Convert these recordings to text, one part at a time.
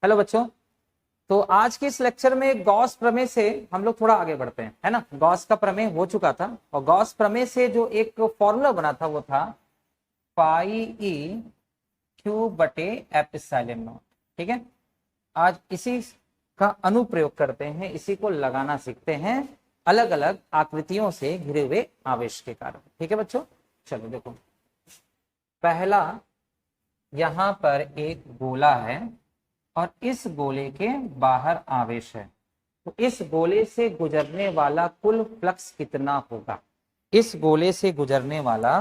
Hello बच्चों। तो आज के इस लेक्चर में गॉस प्रमेय से हम लोग थोड़ा आगे बढ़ते हैं, है ना। गॉस का प्रमेय हो चुका था और गॉस प्रमेय से जो एक फॉर्मूला बना था वो था पाई ई क्यू बटे एप्सिलॉन नॉट। ठीक है, आज इसी का अनुप्रयोग करते हैं, इसी को लगाना सीखते हैं अलग अलग आकृतियों से घिरे हुए आवेश के कारण। ठीक है बच्चों, चलो देखो, पहला यहां पर एक गोला है और इस गोले के बाहर आवेश है, तो इस गोले से गुजरने वाला कुल फ्लक्स कितना होगा। इस गोले से गुजरने वाला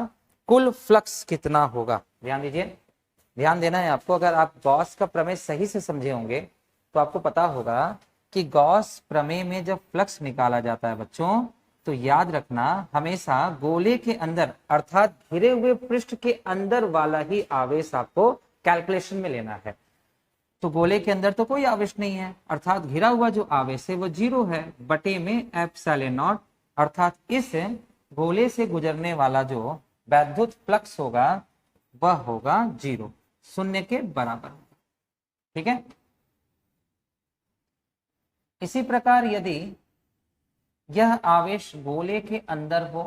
कुल फ्लक्स कितना होगा, ध्यान दीजिए, ध्यान देना है आपको। अगर आप गॉस का प्रमेय सही से समझे होंगे तो आपको पता होगा कि गॉस प्रमेय में जब फ्लक्स निकाला जाता है बच्चों, तो याद रखना हमेशा गोले के अंदर अर्थात घिरे हुए पृष्ठ के अंदर वाला ही आवेश आपको कैलकुलेशन में लेना है। तो गोले के अंदर तो कोई आवेश नहीं है, अर्थात घिरा हुआ जो आवेश है वो जीरो है, बटे में एप्सिलॉन नॉट, अर्थात इस गोले से गुजरने वाला जो वैद्युत फ्लक्स होगा वह होगा जीरो, शून्य के बराबर होगा। ठीक है, इसी प्रकार यदि यह आवेश गोले के अंदर हो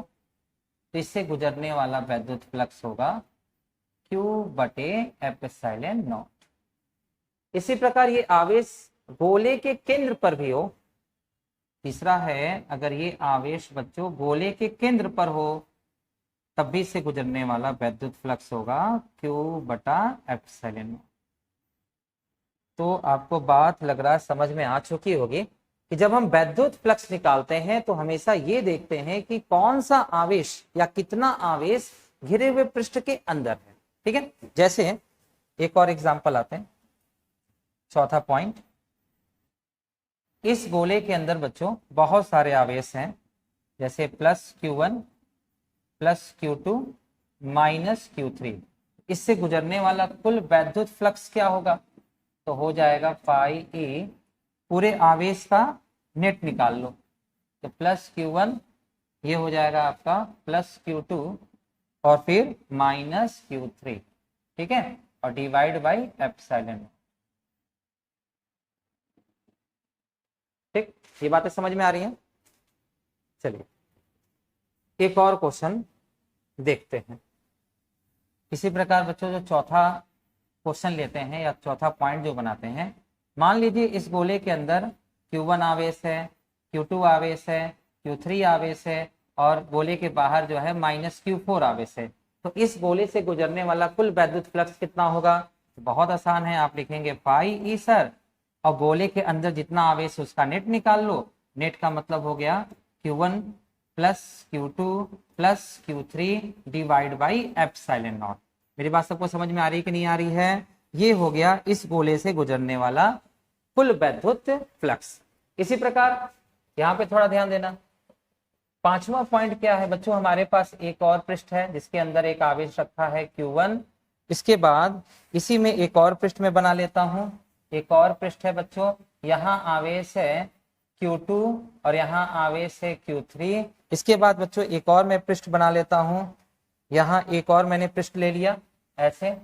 तो इससे गुजरने वाला वैद्युत फ्लक्स होगा Q बटे एप्सिलॉन नॉट। इसी प्रकार ये आवेश गोले के केंद्र पर भी हो, तीसरा है अगर ये आवेश बच्चों गोले के केंद्र पर हो तब भी से गुजरने वाला वैद्युत फ्लक्स होगा Q बटा एप्सिलॉन नॉट। तो आपको बात लग रहा है समझ में आ चुकी होगी कि जब हम वैद्युत फ्लक्स निकालते हैं तो हमेशा ये देखते हैं कि कौन सा आवेश या कितना आवेश घिरे हुए पृष्ठ के अंदर है। ठीक है, जैसे एक और एग्जांपल आते हैं, चौथा पॉइंट, इस गोले के अंदर बच्चों बहुत सारे आवेश हैं, जैसे plus Q1 plus Q2 minus Q3, इससे गुजरने वाला कुल वैद्युत फ्लक्स क्या होगा, तो हो जाएगा पाई ई, पूरे आवेश का नेट निकाल लो, तो प्लस Q1 ये हो जाएगा आपका प्लस Q2 और फिर माइनस Q3। ठीक है, और डिवाइड बाई एप्सिलॉन। ठीक, ये बातें समझ में आ रही हैं। चलिए एक और क्वेश्चन देखते हैं। इसी प्रकार बच्चों जो चौथा क्वेश्चन लेते हैं या चौथा पॉइंट जो बनाते हैं, मान लीजिए इस गोले के अंदर Q1 आवेश है, Q2 आवेश है, Q3 आवेश है और गोले के बाहर जो है माइनस Q4 आवेश है, तो इस गोले से गुजरने वाला कुल वैद्युत फ्लक्स कितना होगा। तो बहुत आसान है, आप लिखेंगे पाई ई सर और गोले के अंदर जितना आवेश उसका नेट निकाल लो। नेट का मतलब हो गया Q1 plus Q2 plus Q3 divide by epsilon not. मेरी बात सबको समझ में आ रही कि नहीं आ रही है। ये हो गया इस गोले से गुजरने वाला कुल वैद्युत फ्लक्स। इसी प्रकार यहाँ पे थोड़ा ध्यान देना, पांचवा पॉइंट क्या है बच्चों, हमारे पास एक और पृष्ठ है जिसके अंदर एक आवेश रखा है Q1, इसके बाद इसी में एक और पृष्ठ में बना लेता हूं, एक और पृष्ठ है बच्चों, यहाँ आवेश है Q2 और यहाँ आवेश है Q3। इसके बाद बच्चों एक और मैं पृष्ठ बना लेता हूं, यहाँ एक और मैंने पृष्ठ ले लिया, ऐसे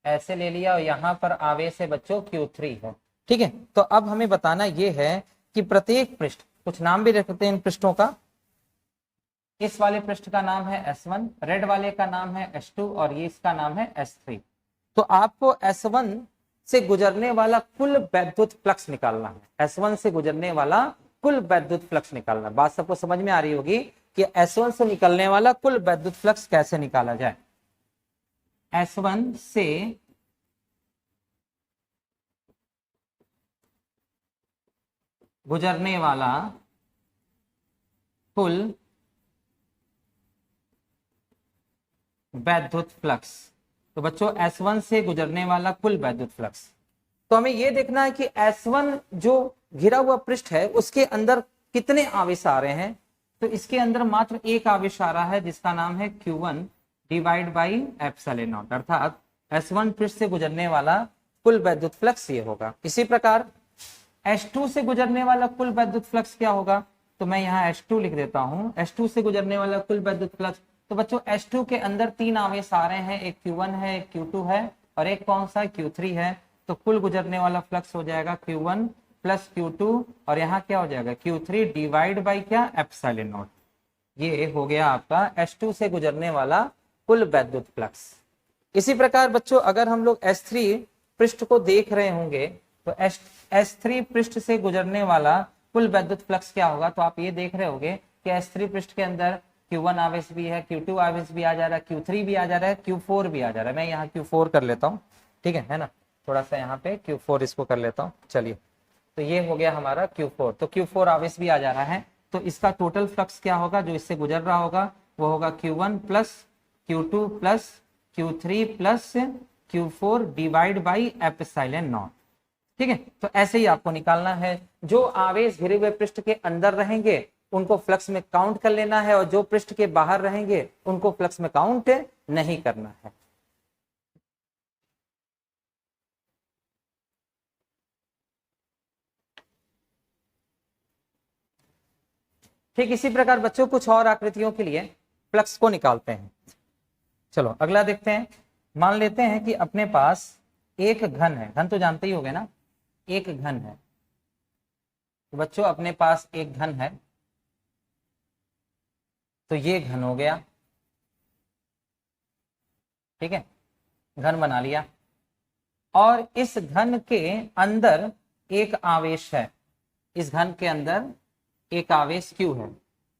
ऐसे ले लिया और यहाँ पर आवेश है बच्चों Q3 है। ठीक है, तो अब हमें बताना ये है कि प्रत्येक पृष्ठ, कुछ नाम भी रखते हैं इन पृष्ठों का, इस वाले पृष्ठ का नाम है S1, रेड वाले का नाम है S2 और ये इसका नाम है S3। तो आपको S1 से गुजरने वाला कुल वैद्युत फ्लक्स निकालना है, S1 से गुजरने वाला कुल वैद्युत फ्लक्स निकालना। बात सबको समझ में आ रही होगी कि S1 से निकलने वाला कुल वैद्युत फ्लक्स कैसे निकाला जाए। S1 से गुजरने वाला कुल वैद्युत फ्लक्स, तो बच्चों S1 से गुजरने वाला कुल वैद्युत फ्लक्स, तो हमें यह देखना है कि S1 जो घिरा हुआ पृष्ठ है उसके अंदर कितने आवेश आ रहे हैं। तो इसके अंदर मात्र एक आवेश आ रहा है जिसका नाम है Q1 divide by epsilon not, अर्थात S1 पृष्ठ से गुजरने वाला कुल वैद्युत फ्लक्स ये होगा। इसी प्रकार S2 से गुजरने वाला कुल वैद्युत फ्लक्स क्या होगा, तो मैं यहाँ H2 लिख देता हूँ, S2 से गुजरने वाला कुल वैद्युत फ्लक्स, तो बच्चों H2 के अंदर तीन आवेश आ रहे हैं, एक Q1 है, एक Q2 है और एक कौन सा Q3 है। तो कुल गुजरने वाला फ्लक्स हो जाएगा Q1 प्लस Q2 और यहाँ क्या हो जाएगा Q3 डिवाइड बाई क्या एप्सिलॉन नॉट। ये हो गया आपका S2 से गुजरने वाला कुल वैद्युत फ्लक्स। इसी प्रकार बच्चों अगर हम लोग S3 पृष्ठ को देख रहे होंगे तो S3 पृष्ठ से गुजरने वाला कुल वैद्युत फ्लक्स क्या होगा, तो आप ये देख रहे होंगे कि S3 पृष्ठ के अंदर Q1 आवेश भी है, Q2 आवेश भी आ जा रहा है, Q3 भी आ जा रहा है, Q4 भी आ जा रहा है। मैं यहाँ Q4 कर लेता हूँ, ठीक है ना, थोड़ा सा यहाँ पे Q4 इसको कर लेता हूँ। चलिए, तो ये हो गया हमारा Q4, तो Q4 आवेश भी आ जा रहा है, तो इसका टोटल फ्लक्स क्या होगा जो इससे गुजर रहा होगा, वो होगा Q1 plus Q2 plus Q3 plus Q4 divide by epsilon not. ठीक है, तो ऐसे ही आपको निकालना है। जो आवेश घिरे हुए पृष्ठ के अंदर रहेंगे उनको फ्लक्स में काउंट कर लेना है और जो पृष्ठ के बाहर रहेंगे उनको फ्लक्स में काउंट नहीं करना है। ठीक इसी प्रकार बच्चों कुछ और आकृतियों के लिए फ्लक्स को निकालते हैं। चलो अगला देखते हैं। मान लेते हैं कि अपने पास एक घन है, घन तो जानते ही होंगे ना, एक घन है। तो बच्चों अपने पास एक घन है, तो ये घन हो गया, ठीक है, घन बना लिया। और इस घन के अंदर एक आवेश है, इस घन के अंदर एक आवेश Q है,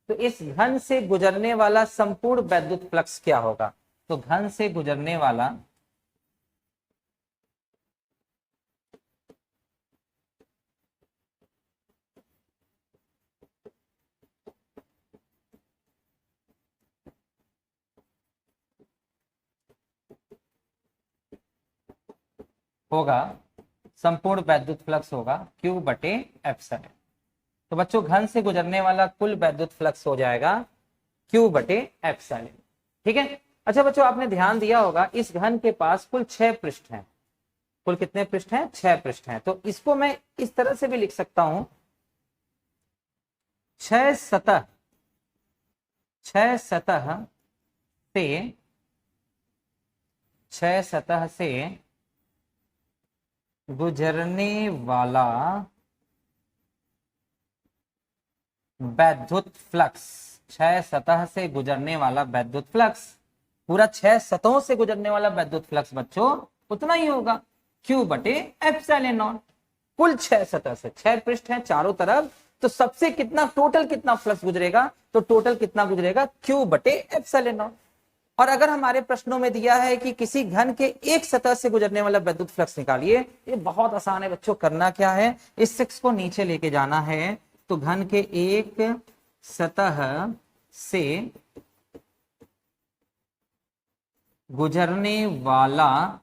तो इस घन से गुजरने वाला संपूर्ण वैद्युत फ्लक्स क्या होगा, तो घन से गुजरने वाला होगा, संपूर्ण वैद्युत फ्लक्स होगा Q बटे एप्सिलॉन। तो बच्चों घन से गुजरने वाला कुल वैद्युत फ्लक्स हो जाएगा Q बटे एप्सिलॉन। ठीक है। अच्छा बच्चों आपने ध्यान दिया होगा इस घन के पास कुल 6 पृष्ठ हैं। कुल कितने पृष्ठ हैं? 6 पृष्ठ हैं। तो इसको मैं इस तरह से भी लिख सकता हूं, 6 सतह से 6 सतह से गुजरने वाला वैद्युत फ्लक्स, 6 सतह से गुजरने वाला वैद्युत फ्लक्स, पूरा 6 सतहों से गुजरने वाला वैद्युत फ्लक्स बच्चों उतना ही होगा Q बटे एप्सिलॉन नॉट। कुल 6 सतह से, 6 पृष्ठ हैं चारों तरफ, तो सबसे कितना टोटल कितना फ्लक्स गुजरेगा, तो टोटल कितना गुजरेगा Q बटे एप्सिलॉन नॉट। और अगर हमारे प्रश्नों में दिया है कि किसी घन के एक सतह से गुजरने वाला वैद्युत फ्लक्स निकालिए, ये बहुत आसान है बच्चों। करना क्या है, इस 6 को नीचे लेके जाना है। तो घन के एक सतह से गुजरने वाला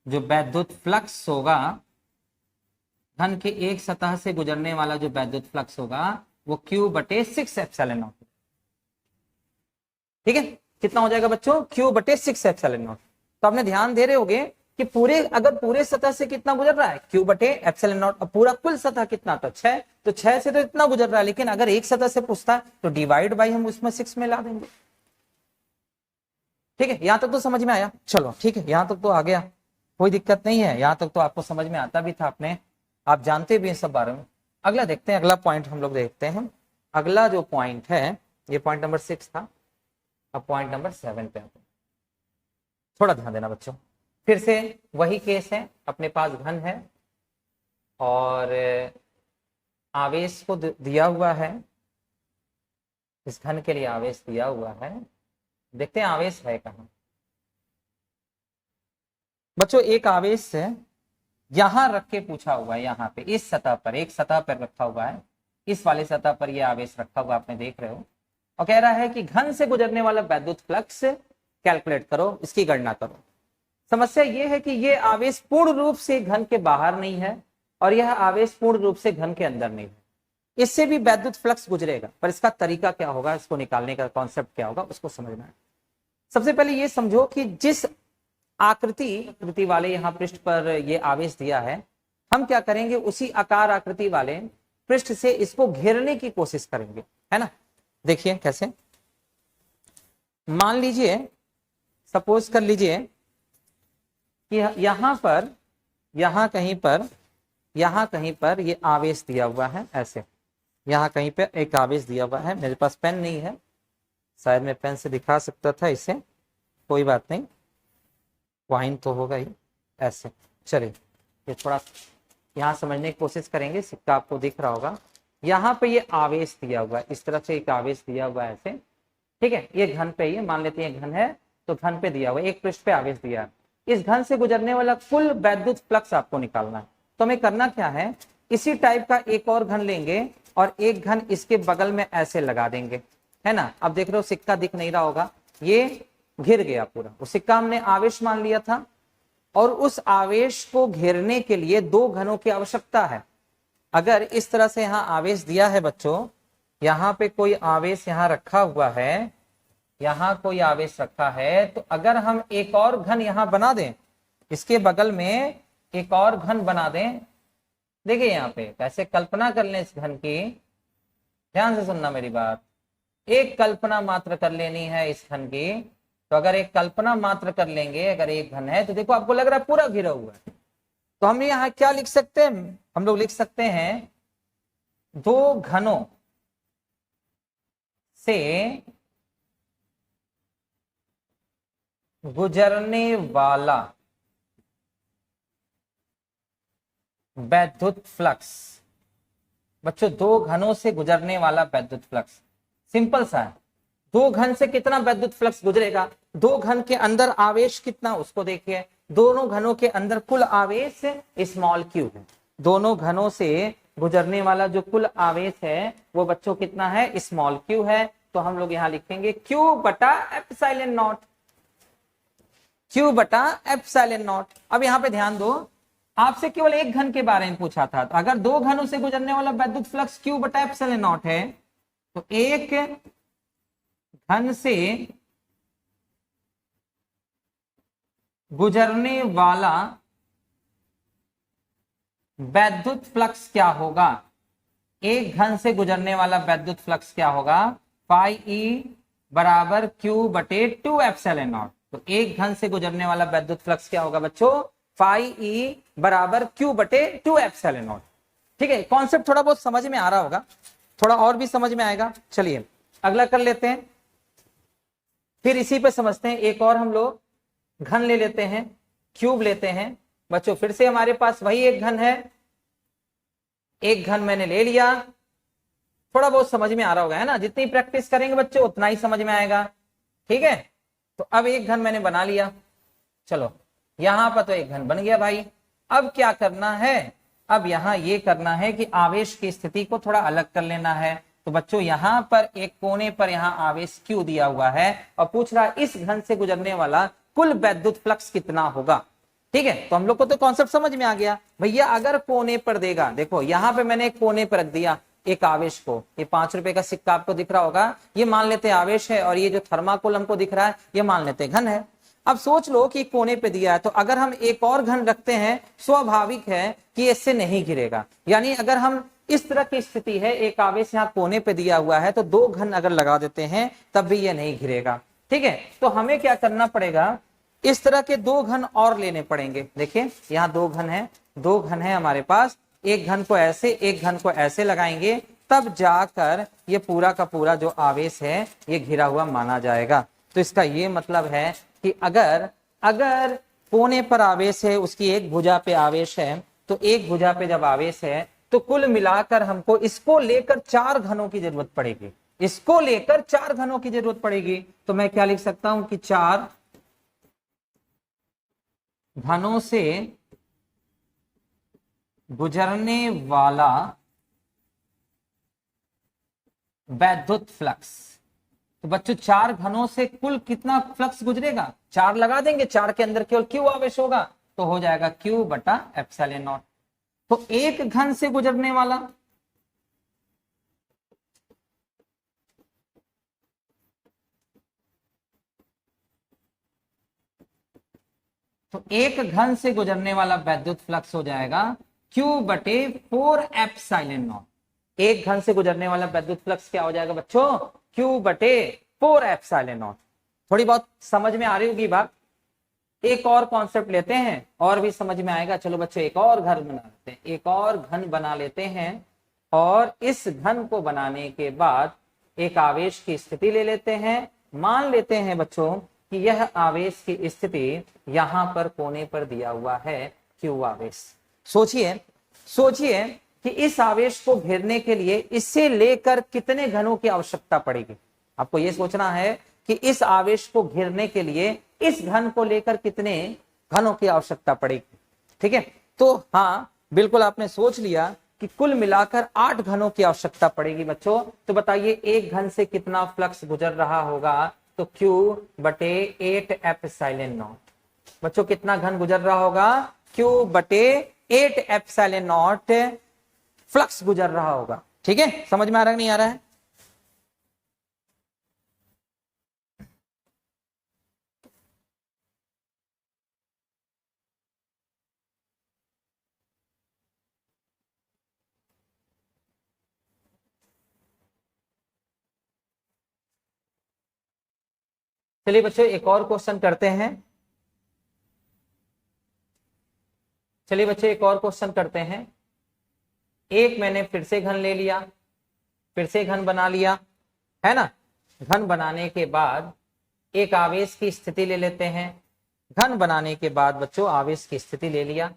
जो वैद्युत फ्लक्स होगा, घन के एक सतह से गुजरने वाला जो वैद्युत फ्लक्स होगा वो Q बटे 6 एप्सिलॉन नॉट। ठीक है, कितना हो जाएगा बच्चों? Q बटे 6 एप्सिलॉन नॉट। तो आपने ध्यान दे रहे होगे कि अगर पूरे सतह से कितना गुजर रहा है Q बटे एप्सिलॉन नॉट, और पूरा कुल सतह कितना था 6, तो 6 से तो इतना गुजर रहा है, लेकिन अगर एक सतह से पूछता है तो डिवाइड बाई हम उसमें 6 में ला देंगे। ठीक है, यहां तक तो समझ में आया? चलो ठीक है, यहां तक तो आ गया, कोई दिक्कत नहीं है, यहां तक तो आपको समझ में आता भी था, आप जानते भी हैं सब बारे में। अगला देखते हैं, अगला पॉइंट हम लोग देखते हैं। अगला जो पॉइंट है, ये पॉइंट नंबर 6 था, अब पॉइंट नंबर 7 पे आते हैं। थोड़ा ध्यान देना बच्चों, फिर से वही केस है, अपने पास घन है और आवेश को दिया हुआ है, इस घन के लिए आवेश दिया हुआ है। देखते हैं आवेश है कहां। बच्चों एक आवेश है यहां रख के पूछा हुआ है, यहां पे इस सतह पर, एक सतह पर रखा हुआ है, इस वाले सतह पर यह आवेश रखा हुआ आपने देख रहे हो, और कह रहा है कि घन से गुजरने वाला वैद्युत फ्लक्स कैलकुलेट करो, इसकी गणना करो। समस्या यह है कि यह आवेश पूर्ण रूप से घन के बाहर नहीं है और यह आवेश पूर्ण रूप से घन के अंदर नहीं है। इससे भी वैद्युत फ्लक्स गुजरेगा, पर इसका तरीका क्या होगा, इसको निकालने का कॉन्सेप्ट क्या होगा, उसको समझना है। सबसे पहले यह समझो कि जिस आकृति वाले यहाँ पृष्ठ पर यह आवेश दिया है, हम क्या करेंगे, उसी आकार आकृति वाले पृष्ठ से इसको घेरने की कोशिश करेंगे, है ना। देखिए कैसे, मान लीजिए, सपोज कर लीजिए कि यहाँ कहीं पर ये आवेश दिया हुआ है, ऐसे यहाँ कहीं पे एक आवेश दिया हुआ है। मेरे पास पेन नहीं है, शायद मैं पेन से दिखा सकता था इसे, कोई बात नहीं, पॉइंट तो होगा ही, ऐसे। चलिए ये थोड़ा यहाँ समझने की कोशिश करेंगे। सिक्का आपको दिख रहा होगा, यहाँ पे ये आवेश दिया हुआ है, इस तरफ से एक आवेश दिया हुआ है ऐसे, ठीक है। ये घन पे, ये मान लेते हैं घन है, तो घन पे दिया हुआ है, एक पृष्ठ पे आवेश दिया है। इस घन से गुजरने वाला कुल वैद्युत फ्लक्स आपको निकालना है। तो हमें करना क्या है, इसी टाइप का एक और घन लेंगे और एक घन इसके बगल में ऐसे लगा देंगे, है ना। अब देख रहे हो सिक्का दिख नहीं रहा होगा, ये घिर गया पूरा। वो सिक्का हमने आवेश मान लिया था, और उस आवेश को घेरने के लिए दो घनों की आवश्यकता है। अगर इस तरह से यहाँ आवेश दिया है बच्चों, यहाँ पे कोई आवेश यहाँ रखा हुआ है, यहाँ कोई आवेश रखा है, तो अगर हम एक और घन यहाँ बना दें, इसके बगल में एक और घन बना दें, देखिए यहाँ पे कैसे कल्पना कर लें इस घन की, ध्यान से सुनना मेरी बात, एक कल्पना मात्र कर लेनी है इस घन की। तो अगर एक कल्पना मात्र कर लेंगे, अगर एक घन है तो देखो आपको लग रहा है पूरा घिरा हुआ है, तो हम यहाँ क्या लिख सकते हैं, हम लोग लिख सकते हैं दो घनों से गुजरने वाला वैद्युत फ्लक्स। बच्चों दो घनों से गुजरने वाला वैद्युत फ्लक्स, सिंपल सा है। दो घन से कितना वैद्युत फ्लक्स गुजरेगा, दो घन के अंदर आवेश कितना उसको देखिए, दोनों घनों के अंदर कुल आवेश स्मॉल क्यू है। दोनों घनों से गुजरने वाला जो कुल आवेश है वो बच्चों कितना है, स्मॉल क्यू है। तो हम लोग यहाँ लिखेंगे क्यू बटा एप्सिलॉन नॉट, क्यू बटा एप्सिलॉन नॉट। अब यहाँ पे ध्यान दो, आपसे केवल एक घन के बारे में पूछा था, तो अगर दो घनों से गुजरने वाला वैद्युत फ्लक्स क्यू बटा एप्सिलॉन नॉट है, तो एक घन से गुजरने वाला वैद्युत फ्लक्स क्या होगा, एक घन से गुजरने वाला वैद्युत फ्लक्स क्या होगा, पाई ई बराबर क्यू बटे 2 एप्सिलॉन नॉट। तो एक घन से गुजरने वाला वैद्युत फ्लक्स क्या होगा बच्चों, पाई ई बराबर क्यू बटे 2 एप्सिलॉन नॉट। ठीक है, कॉन्सेप्ट थोड़ा बहुत समझ में आ रहा होगा, थोड़ा और भी समझ में आएगा। चलिए अगला कर लेते हैं, फिर इसी पे समझते हैं। एक और हम लोग घन ले लेते हैं, क्यूब लेते हैं बच्चों। फिर से हमारे पास वही एक घन है, एक घन मैंने ले लिया, थोड़ा बहुत समझ में आ रहा होगा, है ना। जितनी प्रैक्टिस करेंगे बच्चों उतना ही समझ में आएगा, ठीक है। तो अब एक घन मैंने बना लिया, चलो यहां पर तो एक घन बन गया भाई। अब क्या करना है, अब यहां ये करना है कि आवेश की स्थिति को थोड़ा अलग कर लेना है। तो बच्चों यहां पर एक कोने पर यहां आवेश क्यू दिया हुआ है और पूछ रहा है इस घन से गुजरने वाला कुल वैद्युत फ्लक्स कितना होगा। ठीक है, तो हम लोग को तो कॉन्सेप्ट समझ में आ गया भैया। अगर कोने पर देगा, देखो यहां पे मैंने एक कोने पर रख दिया एक आवेश को, ये 5 रुपए का सिक्का आपको दिख रहा होगा, ये मान लेते आवेश है, और ये जो थर्माकोल हमको दिख रहा है ये मान लेते घन है। अब सोच लो कि कोने पे दिया है, तो अगर हम एक और घन रखते हैं स्वाभाविक है कि इससे नहीं गिरेगा। यानी अगर हम इस तरह की स्थिति है, एक आवेश यहाँ कोने पे दिया हुआ है, तो दो घन अगर लगा देते हैं तब भी ये नहीं गिरेगा। ठीक है, तो हमें क्या करना पड़ेगा, इस तरह के दो घन और लेने पड़ेंगे। देखिए यहाँ दो घन है, दो घन है हमारे पास, एक घन को ऐसे एक घन को ऐसे लगाएंगे, तब जाकर ये पूरा का पूरा जो आवेश है ये घिरा हुआ माना जाएगा। तो इसका ये मतलब है कि अगर कोने पर आवेश है, उसकी एक भुजा पे आवेश है, तो एक भुजा पे जब आवेश है तो कुल मिलाकर हमको इसको लेकर 4 घनों की जरूरत पड़ेगी, इसको लेकर 4 घनों की जरूरत पड़ेगी। तो मैं क्या लिख सकता हूं कि 4 घनों से गुजरने वाला वैद्युत फ्लक्स। तो बच्चों 4 घनों से कुल कितना फ्लक्स गुजरेगा, 4 लगा देंगे, 4 के अंदर केवल क्यू आवेश होगा, तो हो जाएगा क्यू बटा एप्सिलॉन नॉट। तो एक घन से गुजरने वाला, तो एक घन से गुजरने वाला वैद्युत फ्लक्स हो जाएगा क्यू बटे 4 एप्सिलॉन नॉट। एक घन से गुजरने वाला वैद्युत फ्लक्स क्या हो जाएगा बच्चों, क्यू बटे 4 एप्सिलॉन नॉट। थोड़ी बहुत समझ में आ रही होगी बात। एक और कॉन्सेप्ट लेते हैं और भी समझ में आएगा। चलो बच्चों एक और घर बना लेते हैं, एक और घन बना लेते हैं और इस घन को बनाने के बाद एक आवेश की स्थिति ले लेते हैं। मान लेते हैं बच्चों कि यह आवेश की स्थिति यहां पर कोने पर दिया हुआ है Q आवेश। सोचिए सोचिए कि इस आवेश को घेरने के लिए इससे लेकर कितने घनों की आवश्यकता पड़ेगी। आपको यह सोचना है कि इस आवेश को घेरने के लिए इस घन को लेकर कितने घनों की आवश्यकता पड़ेगी। ठीक है, तो हाँ बिल्कुल आपने सोच लिया कि कुल मिलाकर 8 घनों की आवश्यकता पड़ेगी बच्चों। तो बताइए एक घन से कितना फ्लक्स गुजर रहा होगा, तो Q बटे 8 एप्सिलॉन नॉट। बच्चों कितना घन गुजर रहा होगा, Q बटे 8 एप्सिलॉन नॉट फ्लक्स गुजर रहा होगा। ठीक है, समझ में आ रहा है नहीं आ रहा है? चलिए बच्चों एक और क्वेश्चन करते हैं। चलिए बच्चों एक और क्वेश्चन करते हैं। एक मैंने फिर से घन ले लिया, फिर से घन बना लिया, है ना। घन बनाने के बाद एक आवेश की स्थिति ले लेते हैं। घन बनाने के बाद बच्चों आवेश की स्थिति ले लिया,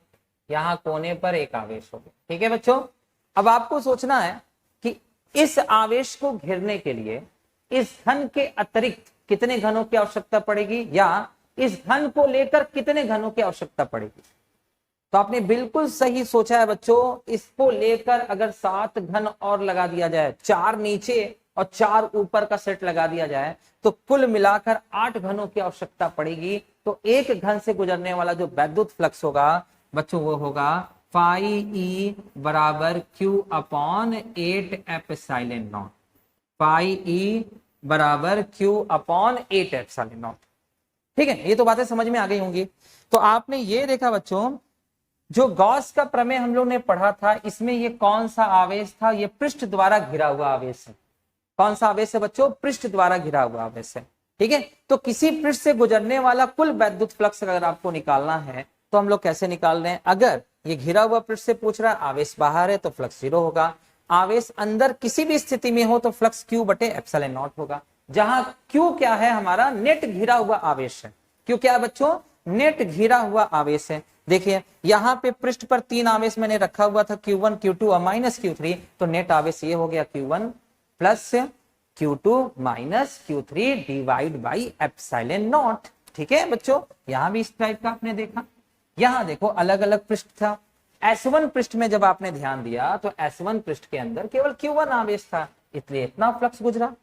यहां कोने पर एक आवेश हो गया। ठीक है बच्चों, अब आपको सोचना है कि इस आवेश को घेरने के लिए इस घन के अतिरिक्त कितने घनों की आवश्यकता पड़ेगी, या इस घन को लेकर कितने घनों की आवश्यकता पड़ेगी। तो आपने बिल्कुल सही सोचा है बच्चों। इसको लेकर अगर 7 घन और लगा दिया जाए, 4 नीचे और 4 ऊपर का सेट लगा दिया जाए, तो कुल मिलाकर 8 घनों की आवश्यकता पड़ेगी। तो एक घन से गुजरने वाला जो वैद्युत फ्लक्स होगा बच्चों वो होगा फाई ई बराबर Q upon 8 epsilon naught. Phi E बराबर Q अपॉन 8 एप्सिलॉन नॉट। ठीक है, ये तो बातें समझ में आ गई होंगी। तो आपने ये देखा बच्चों, जो गॉस का प्रमेय हम लोग ने पढ़ा था, इसमें ये कौन सा आवेश था, ये पृष्ठ द्वारा घिरा हुआ आवेश है। कौन सा आवेश है बच्चों, पृष्ठ द्वारा घिरा हुआ आवेश है। ठीक है, तो किसी पृष्ठ से गुजरने वाला कुल वैद्युत फ्लक्स अगर आपको निकालना है तो हम लोग कैसे निकाल रहे हैं। अगर ये घिरा हुआ पृष्ठ से पूछ रहा है, आवेश बाहर है तो फ्लक्स 0 होगा, आवेश अंदर किसी भी स्थिति में हो तो फ्लक्स Q बटे एप्सिलॉन नॉट होगा। जहां Q क्या है, हमारा नेट घिरा हुआ आवेश है। Q क्या है बच्चों, नेट घिरा हुआ आवेश है। देखिए यहाँ पे पृष्ठ पर 3 आवेश मैंने रखा हुआ था, Q1 Q2 और माइनस Q3, तो नेट आवेश ये हो गया Q1 plus Q2 minus Q3 divide by epsilon not. ठीक है बच्चों, यहां भी इस टाइप का आपने देखा। यहां देखो अलग अलग पृष्ठ था। S1 पृष्ठ में जब आपने ध्यान दिया तो S1 पृष्ठ के अंदर केवल Q1 आवेश था, इसलिए इतना फ्लक्स गुजरा।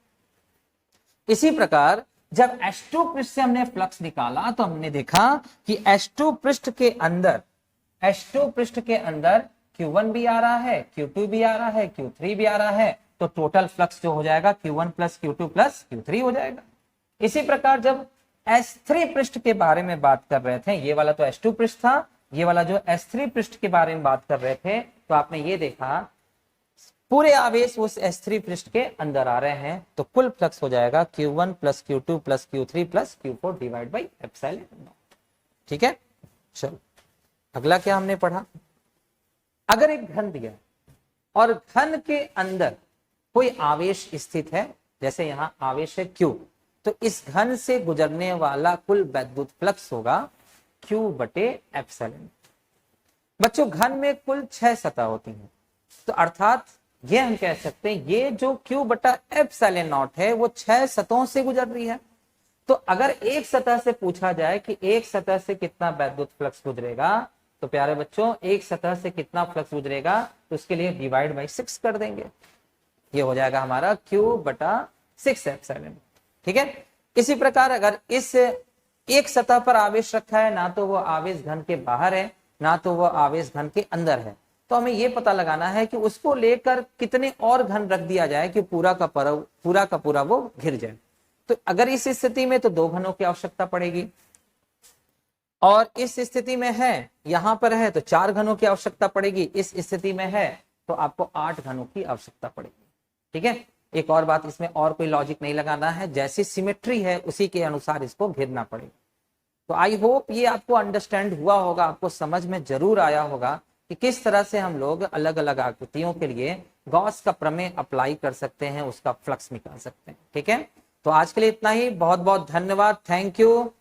इसी प्रकार जब S2 पृष्ठ से हमने फ्लक्स निकाला तो हमने देखा कि S2 पृष्ठ के अंदर Q1 भी आ रहा है, Q2 भी आ रहा है, Q3 भी आ रहा है, तो टोटल फ्लक्स जो हो जाएगा Q1 plus Q2 plus Q3 हो जाएगा। इसी प्रकार जब S3 पृष्ठ के बारे में बात कर रहे थे, ये वाला तो S2 पृष्ठ था, ये वाला जो S3 पृष्ठ के बारे में बात कर रहे थे, तो आपने ये देखा पूरे आवेश उस S3 पृष्ठ के अंदर आ रहे हैं, तो कुल फ्लक्स हो जाएगा Q1 plus Q2 plus Q3 plus Q4 divide by epsilon not. ठीक है, चलो अगला क्या हमने पढ़ा। अगर एक घन दिया और घन के अंदर कोई आवेश स्थित है, जैसे यहां आवेश है Q, तो इस घन से गुजरने वाला कुल वैद्युत फ्लक्स होगा Q बटे एप्सिलॉन। बच्चों घन में कुल 6 सतह होती हैं, तो अर्थात ये हम कह सकते हैं ये जो Q बटा एप्सिलॉन नॉट है वो 6 सतहों से गुजर रही है। तो अगर एक सतह से पूछा जाए कि एक सतह से कितना वैद्युत फ्लक्स गुजरेगा, तो प्यारे बच्चों एक सतह से कितना फ्लक्स गुजरेगा, तो उसके लिए डिवाइड बाई 6 कर देंगे, ये हो जाएगा हमारा Q बटा 6 एप्सिलॉन। ठीक है, इसी प्रकार अगर इस एक सतह पर आवेश रखा है, ना तो वो आवेश घन के बाहर है ना तो वो आवेश घन के अंदर है, तो हमें ये पता लगाना है कि उसको लेकर कितने और घन रख दिया जाए कि पूरा का पूरा वो घिर जाए। तो अगर इस स्थिति में तो 2 घनों की आवश्यकता पड़ेगी, और इस स्थिति में है यहां पर है तो 4 घनों की आवश्यकता पड़ेगी, इस स्थिति में है तो आपको 8 घनों की आवश्यकता पड़ेगी। ठीक है, एक और बात, इसमें और कोई लॉजिक नहीं लगाना है, जैसी सिमेट्री है उसी के अनुसार इसको घेरना पड़ेगा। तो आई होप ये आपको अंडरस्टैंड हुआ होगा, आपको समझ में जरूर आया होगा कि किस तरह से हम लोग अलग अलग आकृतियों के लिए गॉस का प्रमेय अप्लाई कर सकते हैं, उसका फ्लक्स निकाल सकते हैं। ठीक है, तो आज के लिए इतना ही। बहुत बहुत धन्यवाद, थैंक यू।